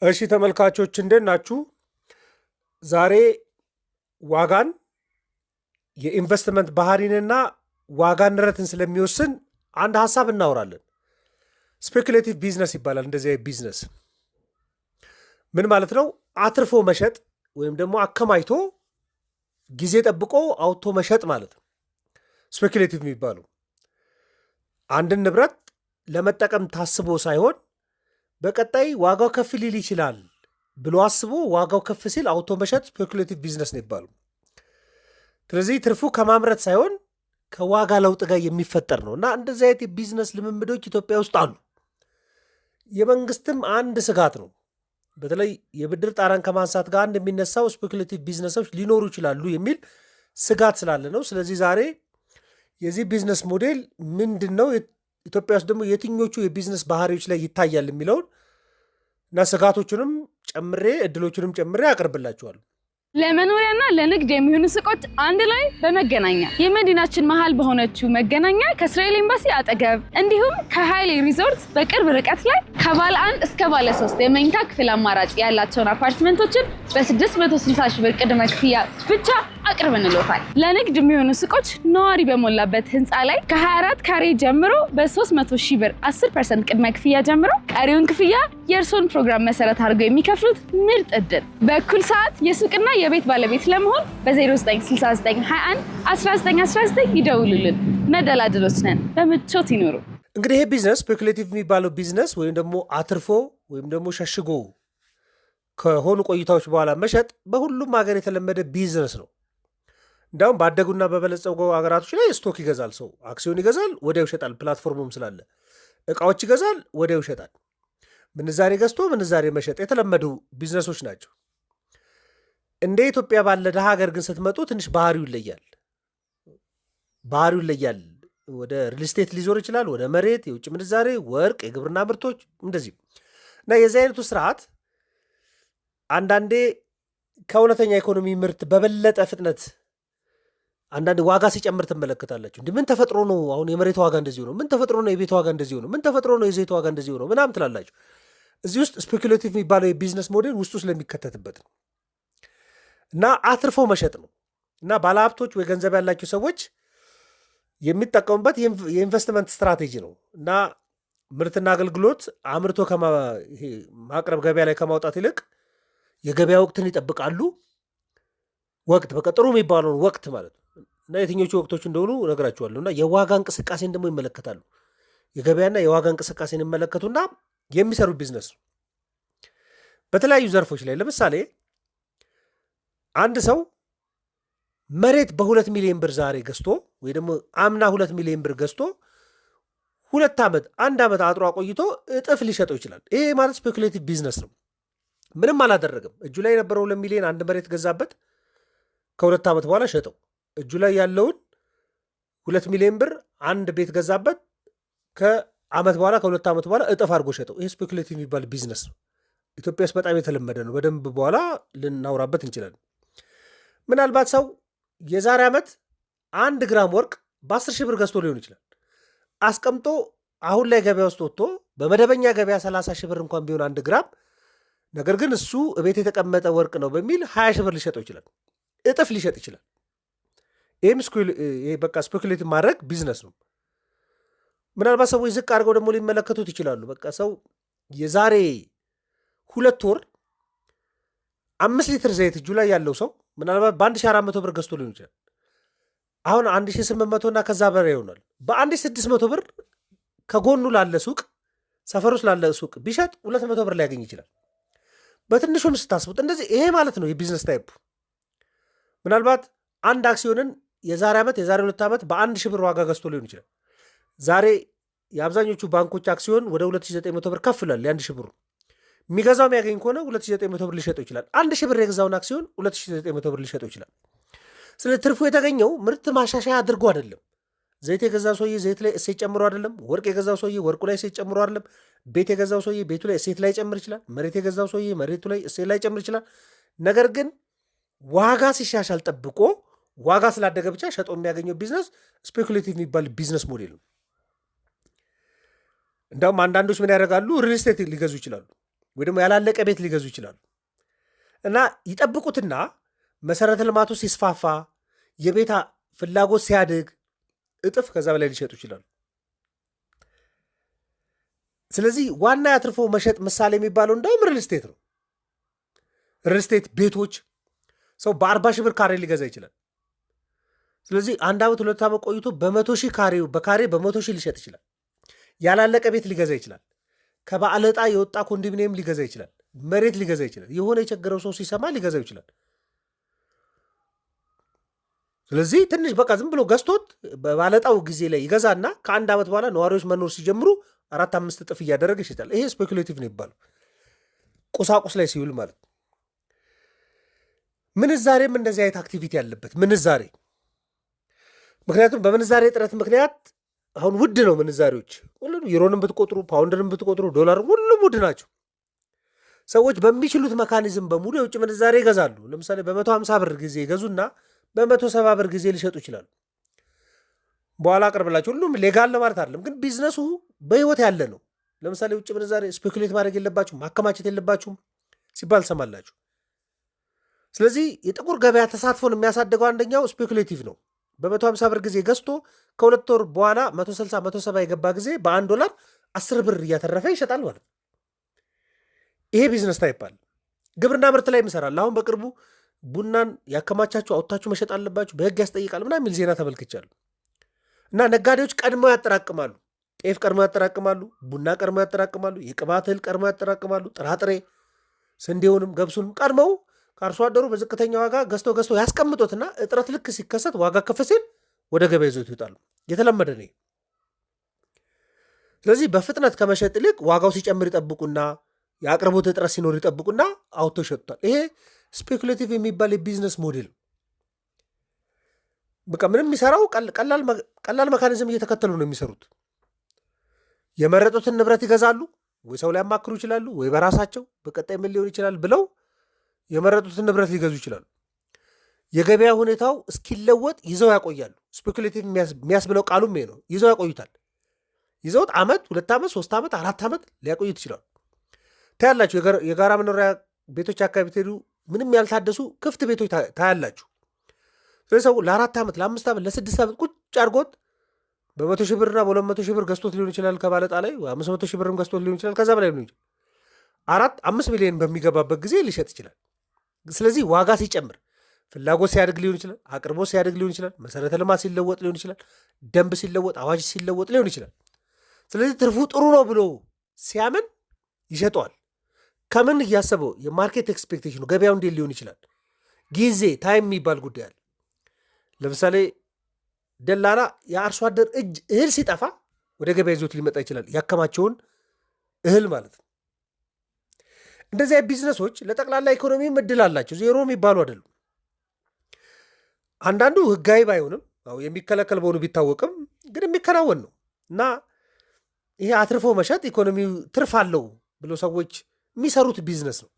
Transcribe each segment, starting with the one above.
እሺ ተመልካቾች እንዴት ናችሁ? ዛሬ ዋጋን የኢንቨስትመንት ባህሪንና ዋጋ ንረትን ስለሚወስን አንድ ሀሳብ እናወራለን። ስፔኩሌቲቭ ቢዝነስ ይባላል። እንደዚህ ቢዝነስ ምን ማለት ነው? አትርፎ መሸጥ ወይም ደግሞ አከማይቶ ጊዜ ጠብቆ አውጥቶ መሸጥ ማለት ነው። ስፔኩሌቲቭ የሚባለው አንድን ንብረት ለመጠቀም ታስቦ ሳይሆን በቀጣይ ዋጋው ከፍ ሊል ይችላል ብሎ አስቦ ዋጋው ከፍ ሲል አውጥቶ መሸጥ ስፔኩሌቲቭ ቢዝነስ ነው ይባሉ። ስለዚህ ትርፉ ከማምረት ሳይሆን ከዋጋ ለውጥ ጋር የሚፈጠር ነው እና እንደዚህ አይነት የቢዝነስ ልምምዶች ኢትዮጵያ ውስጥ አሉ። የመንግስትም አንድ ስጋት ነው። በተለይ የብድር ጣራን ከማንሳት ጋር አንድ የሚነሳው ስፔኩሌቲቭ ቢዝነሶች ሊኖሩ ይችላሉ የሚል ስጋት ስላለ ነው። ስለዚህ ዛሬ የዚህ ቢዝነስ ሞዴል ምንድን ነው፣ ኢትዮጵያ ውስጥ ደግሞ የትኞቹ የቢዝነስ ባህሪዎች ላይ ይታያል የሚለውን እና ስጋቶቹንም ጨምሬ እድሎቹንም ጨምሬ አቀርብላችኋለሁ። ለመኖሪያና ለንግድ የሚሆኑ ሱቆች አንድ ላይ በመገናኛ የመዲናችን መሃል በሆነችው መገናኛ ከእስራኤል ኤምባሲ አጠገብ እንዲሁም ከሃይሌ ሪዞርት በቅርብ ርቀት ላይ ከባለ 1 እስከ ባለ 3 የመኝታ ክፍል አማራጭ ያላቸውን አፓርትመንቶችን በ660 ሺህ ብር ቅድመ ክፍያ ብቻ አቅርበንልዎታል። ለንግድ የሚሆኑ ሱቆች ነዋሪ በሞላበት ህንፃ ላይ ከ24 ካሬ ጀምሮ በ300 ሺህ ብር 10% ቅድመ ክፍያ ጀምሮ ቀሪውን ክፍያ የእርስዎን ፕሮግራም መሰረት አድርገው የሚከፍሉት ምርጥ እድል። በእኩል ሰዓት የሱቅና የቤት ባለቤት ለመሆን በ096921 1919 ይደውሉልን። መደላድሎች ነን። በምቾት ይኖሩ። እንግዲህ ይሄ ቢዝነስ ስፔኩሌቲቭ የሚባለው ቢዝነስ ወይም ደግሞ አትርፎ ወይም ደግሞ ሸሽጎ ከሆኑ ቆይታዎች በኋላ መሸጥ በሁሉም ሀገር የተለመደ ቢዝነስ ነው። እንዲሁም ባደጉና በበለጸጉ ሀገራቶች ላይ ስቶክ ይገዛል። ሰው አክሲዮን ይገዛል፣ ወዲያው ይሸጣል። ፕላትፎርሙም ስላለ እቃዎች ይገዛል፣ ወዲያው ይሸጣል። ምንዛሬ ገዝቶ ምንዛሬ መሸጥ የተለመዱ ቢዝነሶች ናቸው። እንደ ኢትዮጵያ ባለ ደሃ ሀገር ግን ስትመጡ ትንሽ ባህሪው ይለያል። ወደ ሪል ስቴት ሊዞር ይችላል፣ ወደ መሬት፣ የውጭ ምንዛሬ፣ ወርቅ፣ የግብርና ምርቶች እንደዚህ እና የዚህ አይነቱ ስርዓት አንዳንዴ ከእውነተኛ ኢኮኖሚ ምርት በበለጠ ፍጥነት አንዳንድ ዋጋ ሲጨምር ትመለከታላችሁ። እንዲህ ምን ተፈጥሮ ነው አሁን የመሬት ዋጋ እንደዚህ ነው? ምን ተፈጥሮ ነው የቤት ዋጋ እንደዚህ ነው? ምን ተፈጥሮ ነው የዘይት ዋጋ እንደዚህ ነው? ምናምን ትላላችሁ። እዚህ ውስጥ ስፔኩሌቲቭ የሚባለው የቢዝነስ ሞዴል ውስጡ ስለሚከተትበት ነው እና አትርፎ መሸጥ ነው እና ባለሀብቶች ወይ ገንዘብ ያላቸው ሰዎች የሚጠቀሙበት የኢንቨስትመንት ስትራቴጂ ነው እና ምርትና አገልግሎት አምርቶ ማቅረብ ገበያ ላይ ከማውጣት ይልቅ የገበያ ወቅትን ይጠብቃሉ። ወቅት በቃ ጥሩ የሚባለውን ወቅት ማለት ነው እና የትኞቹ ወቅቶች እንደሆኑ እነግራችኋለሁ። እና የዋጋ እንቅስቃሴን ደግሞ ይመለከታሉ። የገበያና የዋጋ እንቅስቃሴን ይመለከቱና የሚሰሩ ቢዝነስ ነው በተለያዩ ዘርፎች ላይ። ለምሳሌ አንድ ሰው መሬት በ2 ሚሊዮን ብር ዛሬ ገዝቶ ወይ ደግሞ አምና 2 ሚሊዮን ብር ገዝቶ 1 ዓመት አጥሮ ቆይቶ እጥፍ ሊሸጠው ይችላል። ይሄ ማለት ስፔኩሌቲቭ ቢዝነስ ነው። ምንም አላደረገም። እጁ ላይ የነበረው 2 ሚሊዮን አንድ መሬት ገዛበት፣ ከ2 ዓመት በኋላ ሸጠው። እጁ ላይ ያለውን 2 ሚሊዮን ብር አንድ ቤት ገዛበት፣ ከዓመት በኋላ ከ2 ዓመት በኋላ እጥፍ አድርጎ ሸጠው። ይህ ስፔኩሌቲቭ የሚባል ቢዝነስ ነው። ኢትዮጵያ ውስጥ በጣም የተለመደ ነው። በደንብ በኋላ ልናውራበት እንችላለን። ምናልባት ሰው የዛሬ ዓመት 1 ግራም ወርቅ በ10 ሺህ ብር ገዝቶ ሊሆን ይችላል። አስቀምጦ አሁን ላይ ገበያ ውስጥ ወጥቶ በመደበኛ ገበያ 30 ሺህ ብር እንኳን ቢሆን 1 ግራም፣ ነገር ግን እሱ ቤት የተቀመጠ ወርቅ ነው በሚል 20 ሺህ ብር ሊሸጠው ይችላል። እጥፍ ሊሸጥ ይችላል። ይህም በቃ ስፔኩሌቲቭ ማድረግ ቢዝነስ ነው። ምናልባት ሰዎች ዝቅ አድርገው ደግሞ ሊመለከቱት ይችላሉ። በቃ ሰው የዛሬ 2 ወር 5 ሊትር ዘይት እጁ ላይ ያለው ሰው ምናልባት በ1400 ብር ገዝቶ ሊሆን ይችላል። አሁን 1800 እና ከዛ በላይ ይሆናል። በ1600 ብር ከጎኑ ላለ ሱቅ፣ ሰፈር ውስጥ ላለ ሱቅ ቢሸጥ 200 ብር ሊያገኝ ይችላል። በትንሹም ስታስቡት እንደዚህ ይሄ ማለት ነው የቢዝነስ ታይፕ። ምናልባት አንድ አክሲዮንን የዛሬ ዓመት የዛሬ 2 ዓመት በ1 ሺህ ብር ዋጋ ገዝቶ ሊሆን ይችላል። ዛሬ የአብዛኞቹ ባንኮች አክሲዮን ወደ 2900 ብር ከፍ ይላል። የ1 ሺህ ብሩ የሚገዛው የሚያገኝ ከሆነ 2900 ብር ሊሸጠው ይችላል። 1 ሺህ ብር የገዛውን አክሲዮን 2900 ብር ሊሸጠው ይችላል። ስለ ትርፉ የተገኘው ምርት ማሻሻያ አድርጎ አይደለም። ዘይት የገዛው ሰውዬ ዘይት ላይ እሴት ጨምሮ አይደለም። ወርቅ የገዛው ሰውዬ ወርቁ ላይ እሴት ጨምሮ አይደለም። ቤት የገዛው ሰውዬ ቤቱ ላይ እሴት ላይ ጨምር ይችላል። መሬት የገዛው ሰውዬ መሬቱ ላይ እሴት ላይ ጨምር ይችላል። ነገር ግን ዋጋ ሲሻሻል ጠብቆ ዋጋ ስላደገ ብቻ ሸጦ የሚያገኘው ቢዝነስ ስፔኩሌቲቭ የሚባል ቢዝነስ ሞዴል ነው። እንደውም አንዳንዶች ምን ያደርጋሉ? ሪል ስቴት ሊገዙ ይችላሉ። ወይ ደግሞ ያላለቀ ቤት ሊገዙ ይችላሉ። እና ይጠብቁትና መሰረተ ልማቱ ሲስፋፋ የቤት ፍላጎት ሲያድግ እጥፍ ከዛ በላይ ሊሸጡ ይችላሉ። ስለዚህ ዋና ያትርፎ መሸጥ ምሳሌ የሚባለው እንደውም ሪል ስቴት ነው። ሪል ስቴት ቤቶች ሰው በ40 ሺህ ብር ካሬ ሊገዛ ይችላል። ስለዚህ 1 ዓመት 2 ዓመት ቆይቶ በ100 ሺህ በካሬ በ100 ሺህ ሊሸጥ ይችላል። ያላለቀ ቤት ሊገዛ ይችላል። ከባለ ዕጣ የወጣ ኮንዶሚኒየም ሊገዛ ይችላል። መሬት ሊገዛ ይችላል። የሆነ የቸገረው ሰው ሲሰማ ሊገዛው ይችላል። ስለዚህ ትንሽ በቃ ዝም ብሎ ገዝቶት በባለጣው ጊዜ ላይ ይገዛና ከ1 ዓመት በኋላ ነዋሪዎች መኖር ሲጀምሩ 4-5 እጥፍ እያደረገ ይሸጣል። ይሄ ስፔኩሌቲቭ ነው ይባላል። ቁሳቁስ ላይ ሲውል ማለት ነው። ምንዛሬም እንደዚህ አይነት አክቲቪቲ ያለበት ምንዛሬ። ምክንያቱም በምንዛሬ እጥረት ምክንያት አሁን ውድ ነው ምንዛሬዎች። ሁሉም ዩሮንም ብትቆጥሩ፣ ፓውንድንም ብትቆጥሩ፣ ዶላር ሁሉም ውድ ናቸው። ሰዎች በሚችሉት መካኒዝም በሙሉ የውጭ ምንዛሬ ይገዛሉ። ለምሳሌ በ150 ብር ጊዜ ይገዙና በ170 ብር ጊዜ ሊሸጡ ይችላሉ። በኋላ አቅርብላቸው። ሁሉም ሌጋል ነው ማለት አይደለም፣ ግን ቢዝነሱ በህይወት ያለ ነው። ለምሳሌ የውጭ ምንዛሬ ስፔኩሌት ማድረግ የለባችሁም፣ ማከማቸት የለባችሁም ሲባል ሰማላችሁ። ስለዚህ የጥቁር ገበያ ተሳትፎን የሚያሳድገው አንደኛው ስፔኩሌቲቭ ነው። በ150 ብር ጊዜ ገዝቶ ከ2 ወር በኋላ 160 170 የገባ ጊዜ በ1 ዶላር 10 ብር እያተረፈ ይሸጣል ማለት ነው። ይሄ ቢዝነስ ታይፕ አለ። ግብርና ምርት ላይ ይሰራል። አሁን በቅርቡ ቡናን ያከማቻችሁ አውጥታችሁ መሸጥ አለባችሁ በህግ ያስጠይቃል ምናምን የሚል ዜና ተመልክቻለሁ። እና ነጋዴዎች ቀድመው ያጠራቅማሉ። ጤፍ ቀድመው ያጠራቅማሉ፣ ቡና ቀድመው ያጠራቅማሉ፣ የቅባት እህል ቀድመው ያጠራቅማሉ፣ ጥራጥሬ ስንዴውንም ገብሱንም ቀድመው ከአርሶ አደሩ በዝቅተኛ ዋጋ ገዝተው ያስቀምጡትና እጥረት ልክ ሲከሰት ዋጋ ከፍ ሲል ወደ ገበያ ይዞት ይወጣሉ። የተለመደ ነው። ስለዚህ በፍጥነት ከመሸጥ ይልቅ ዋጋው ሲጨምር ይጠብቁና የአቅርቦት እጥረት ሲኖር ይጠብቁና አውጥቶ ይሸጡታል። ይሄ ስፔኩሌቲቭ የሚባል የቢዝነስ ሞዴል። በቃ ምንም የሚሰራው ቀላል መካኒዝም እየተከተሉ ነው የሚሰሩት። የመረጡትን ንብረት ይገዛሉ፣ ወይ ሰው ሊያማክሩ ይችላሉ፣ ወይ በራሳቸው በቀጣይ ምን ሊሆን ይችላል ብለው የመረጡትን ንብረት ሊገዙ ይችላሉ። የገበያ ሁኔታው እስኪለወጥ ይዘው ያቆያሉ። ስፔኩሌቲቭ የሚያስብለው ቃሉም ይሄ ነው። ይዘው ያቆዩታል። ይዘውት 1 ዓመት 2 ዓመት 3 ዓመት 4 ዓመት ሊያቆዩት ይችላሉ። ታያላችሁ። የጋራ መኖሪያ ቤቶች አካባቢ ትሄዱ ምንም ያልታደሱ ክፍት ቤቶች ታያላችሁ። ስለዚህ ሰው ለ4 ዓመት ለ5 ዓመት ለ6 ዓመት ቁጭ አድርጎት በ100 ሺህ ብርና በ200 ሺህ ብር ገዝቶት ሊሆን ይችላል። ከባለጣ ላይ 500 ሺህ ብርም ገዝቶት ሊሆን ይችላል። ከዛ በላይ ሊሆን ይችላል። 4-5 ሚሊዮን በሚገባበት ጊዜ ሊሸጥ ይችላል። ስለዚህ ዋጋ ሲጨምር ፍላጎት ሲያድግ ሊሆን ይችላል። አቅርቦት ሲያድግ ሊሆን ይችላል። መሰረተ ልማት ሲለወጥ ሊሆን ይችላል። ደንብ ሲለወጥ፣ አዋጅ ሲለወጥ ሊሆን ይችላል። ስለዚህ ትርፉ ጥሩ ነው ብሎ ሲያምን ይሸጠዋል። ከምን እያሰበው የማርኬት ኤክስፔክቴሽኑ ገበያው እንዴት ሊሆን ይችላል። ጊዜ ታይም የሚባል ጉዳይ አለ። ለምሳሌ ደላላ የአርሶ አደር እጅ እህል ሲጠፋ ወደ ገበያ ይዞት ሊመጣ ይችላል። ያከማቸውን እህል ማለት ነው። እንደዚያ ቢዝነሶች ለጠቅላላ ኢኮኖሚ እድል አላቸው። ዜሮ የሚባሉ አይደሉም። አንዳንዱ ህጋዊ ባይሆንም የሚከለከል በሆኑ ቢታወቅም ግን የሚከናወን ነው እና ይሄ አትርፎ መሸጥ ኢኮኖሚው ትርፍ አለው ብሎ ሰዎች የሚሰሩት ቢዝነስ ነው።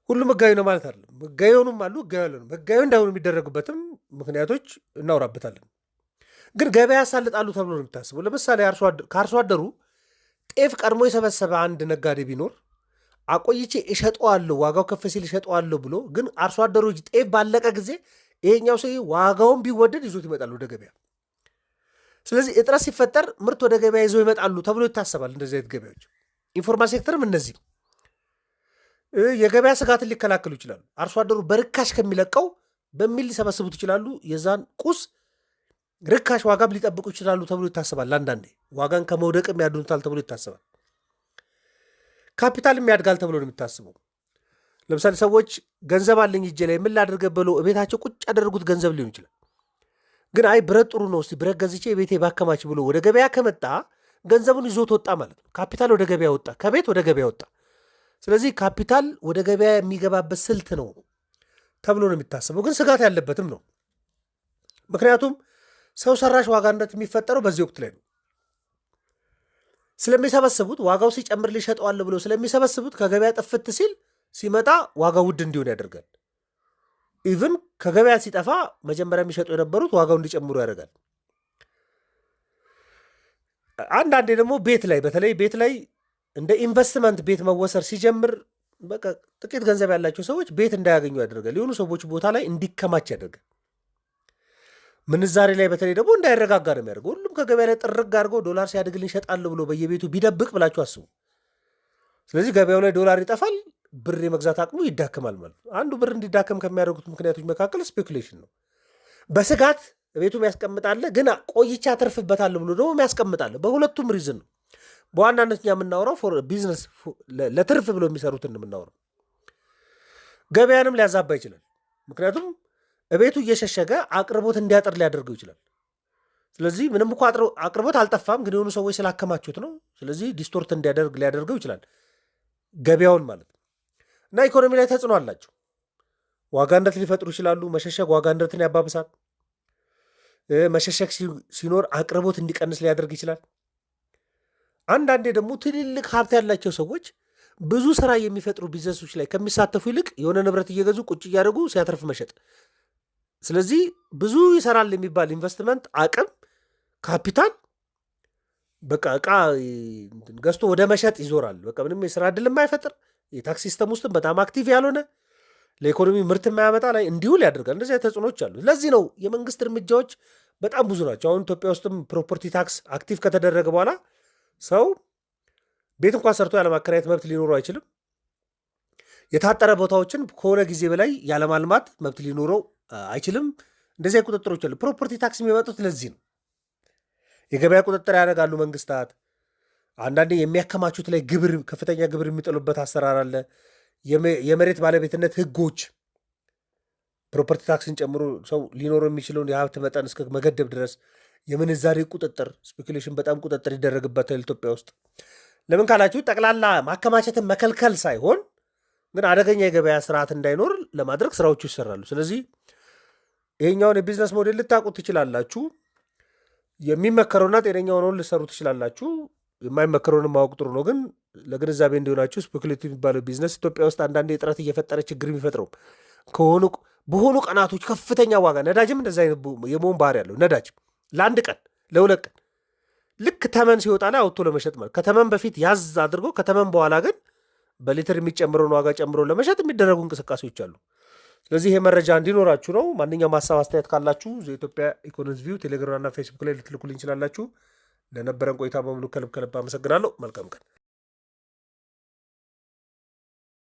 ሁሉም ህጋዊ ነው ማለት አይደለም። ህጋዊ ሆኑም አሉ፣ ህጋዊ ያልሆኑም። ህጋዊ እንዳይሆኑ የሚደረጉበትም ምክንያቶች እናውራበታለን። ግን ገበያ ያሳልጣሉ ተብሎ ነው የሚታስበው። ለምሳሌ ከአርሶ አደሩ ጤፍ ቀድሞ የሰበሰበ አንድ ነጋዴ ቢኖር አቆይቼ እሸጠዋለሁ ዋጋው ከፍ ሲል እሸጠዋለሁ ብሎ ግን አርሶ አደሮች ጤፍ ባለቀ ጊዜ ይሄኛው ሰው ዋጋውን ቢወደድ ይዞት ይመጣሉ ወደ ገበያ። ስለዚህ እጥረት ሲፈጠር ምርት ወደ ገበያ ይዘው ይመጣሉ ተብሎ ይታሰባል። እንደዚህ አይነት ገበያዎች ኢንፎርማል ሴክተርም እነዚህም የገበያ ስጋትን ሊከላከሉ ይችላሉ። አርሶ አደሩ በርካሽ ከሚለቀው በሚል ሊሰበስቡት ይችላሉ። የዛን ቁስ ርካሽ ዋጋም ሊጠብቁ ይችላሉ ተብሎ ይታሰባል። አንዳንዴ ዋጋን ከመውደቅም ያድኑታል ተብሎ ይታሰባል። ካፒታልም ያድጋል ተብሎ ነው የሚታስበው። ለምሳሌ ሰዎች ገንዘብ አለኝ እጄ ላይ ምን ላድርግ ብለው ቤታቸው ቁጭ ያደረጉት ገንዘብ ሊሆን ይችላል። ግን አይ ብረት ጥሩ ነው፣ እስቲ ብረት ገዝቼ ቤቴ ባከማች ብሎ ወደ ገበያ ከመጣ ገንዘቡን ይዞት ወጣ ማለት ነው። ካፒታል ወደ ገበያ ወጣ፣ ከቤት ወደ ገበያ ወጣ። ስለዚህ ካፒታል ወደ ገበያ የሚገባበት ስልት ነው ተብሎ ነው የሚታሰበው። ግን ስጋት ያለበትም ነው። ምክንያቱም ሰው ሰራሽ ዋጋነት የሚፈጠረው በዚህ ወቅት ላይ ነው። ስለሚሰበስቡት ዋጋው ሲጨምር ሊሸጠዋል ብሎ ስለሚሰበስቡት ከገበያ ጥፍት ሲል ሲመጣ ዋጋው ውድ እንዲሆን ያደርጋል። ኢቭን ከገበያ ሲጠፋ መጀመሪያ የሚሸጡ የነበሩት ዋጋው እንዲጨምሩ ያደርጋል። አንዳንዴ ደግሞ ቤት ላይ በተለይ ቤት ላይ እንደ ኢንቨስትመንት ቤት መወሰድ ሲጀምር በቃ ጥቂት ገንዘብ ያላቸው ሰዎች ቤት እንዳያገኙ ያደርጋል። የሆኑ ሰዎች ቦታ ላይ እንዲከማች ያደርጋል። ምንዛሬ ላይ በተለይ ደግሞ እንዳይረጋጋ ነው የሚያደርገው። ሁሉም ከገበያ ላይ ጥርግ አድርገው ዶላር ሲያድግልኝ እሸጣለሁ ብሎ በየቤቱ ቢደብቅ ብላችሁ አስቡ። ስለዚህ ገበያው ላይ ዶላር ይጠፋል፣ ብር የመግዛት አቅሙ ይዳክማል ማለት ነው። አንዱ ብር እንዲዳከም ከሚያደርጉት ምክንያቶች መካከል ስፔኩሌሽን ነው። በስጋት ቤቱ ያስቀምጣለ፣ ግን ቆይቻ አተርፍበታለሁ ብሎ ደግሞ ያስቀምጣለ። በሁለቱም ሪዝን ነው። በዋናነት እኛ የምናወራው ቢዝነስ ለትርፍ ብሎ የሚሰሩትን የምናወራው። ገበያንም ሊያዛባ ይችላል። ምክንያቱም እቤቱ እየሸሸገ አቅርቦት እንዲያጠር ሊያደርገው ይችላል። ስለዚህ ምንም እኮ አቅርቦት አልጠፋም፣ ግን የሆኑ ሰዎች ስላከማቹት ነው። ስለዚህ ዲስቶርት ሊያደርገው ይችላል ገበያውን ማለት ነው። እና ኢኮኖሚ ላይ ተጽዕኖ አላቸው። ዋጋ ንረት ሊፈጥሩ ይችላሉ። መሸሸግ ዋጋ ንረትን ያባብሳል። መሸሸግ ሲኖር አቅርቦት እንዲቀንስ ሊያደርግ ይችላል። አንዳንዴ ደግሞ ትልልቅ ሀብት ያላቸው ሰዎች ብዙ ስራ የሚፈጥሩ ቢዝነሶች ላይ ከሚሳተፉ ይልቅ የሆነ ንብረት እየገዙ ቁጭ እያደረጉ ሲያተርፍ መሸጥ። ስለዚህ ብዙ ይሰራል የሚባል ኢንቨስትመንት አቅም ካፒታል በቃ እቃ ገዝቶ ወደ መሸጥ ይዞራል። በቃ ምንም የስራ ዕድል የማይፈጥር የታክስ ሲስተም ውስጥም በጣም አክቲቭ ያልሆነ ለኢኮኖሚ ምርት የማያመጣ ላይ እንዲውል ያደርጋል። እንደዚህ ተጽዕኖች አሉ። ለዚህ ነው የመንግስት እርምጃዎች በጣም ብዙ ናቸው። አሁን ኢትዮጵያ ውስጥም ፕሮፐርቲ ታክስ አክቲቭ ከተደረገ በኋላ ሰው ቤት እንኳን ሰርቶ ያለማከራየት መብት ሊኖረው አይችልም። የታጠረ ቦታዎችን ከሆነ ጊዜ በላይ ያለማልማት መብት ሊኖረው አይችልም። እንደዚህ ቁጥጥሮች አሉ። ፕሮፐርቲ ታክስ የሚመጡት ለዚህ ነው። የገበያ ቁጥጥር ያደርጋሉ መንግስታት። አንዳንዴ የሚያከማቹት ላይ ከፍተኛ ግብር የሚጥሉበት አሰራር አለ። የመሬት ባለቤትነት ህጎች ፕሮፐርቲ ታክስን ጨምሮ ሰው ሊኖረው የሚችለውን የሀብት መጠን እስከ መገደብ ድረስ የምንዛሬ ቁጥጥር ስፔኩሌሽን በጣም ቁጥጥር ይደረግበታል ኢትዮጵያ ውስጥ። ለምን ካላችሁ ጠቅላላ ማከማቸትን መከልከል ሳይሆን ግን አደገኛ የገበያ ስርዓት እንዳይኖር ለማድረግ ስራዎቹ ይሰራሉ። ስለዚህ ይሄኛውን የቢዝነስ ሞዴል ልታውቁት ትችላላችሁ። የሚመከረውና ጤነኛው ነው ልሰሩ ትችላላችሁ። የማይመከረውን ማወቅ ጥሩ ነው። ግን ለግንዛቤ እንዲሆናችሁ ስፔኩሌቲቭ የሚባለው ቢዝነስ ኢትዮጵያ ውስጥ አንዳንድ የጥረት እየፈጠረ ችግር የሚፈጥረው በሆኑ ቀናቶች ከፍተኛ ዋጋ ነዳጅም እንደዛ የመሆን ባህሪ ያለው ነዳጅ ለአንድ ቀን ለሁለት ቀን ልክ ተመን ሲወጣ ላይ አውጥቶ ለመሸጥ ማለት ከተመን በፊት ያዝ አድርጎ ከተመን በኋላ ግን በሊትር የሚጨምረውን ዋጋ ጨምሮ ለመሸጥ የሚደረጉ እንቅስቃሴዎች አሉ። ስለዚህ ይሄ መረጃ እንዲኖራችሁ ነው። ማንኛውም ሀሳብ አስተያየት ካላችሁ የኢትዮጵያ ኢኮኖሚስት ቪው ቴሌግራምና ፌስቡክ ላይ ልትልኩልኝ ይችላላችሁ። ለነበረን ቆይታ በሙሉ ከልብ አመሰግናለሁ። መልካም ቀን።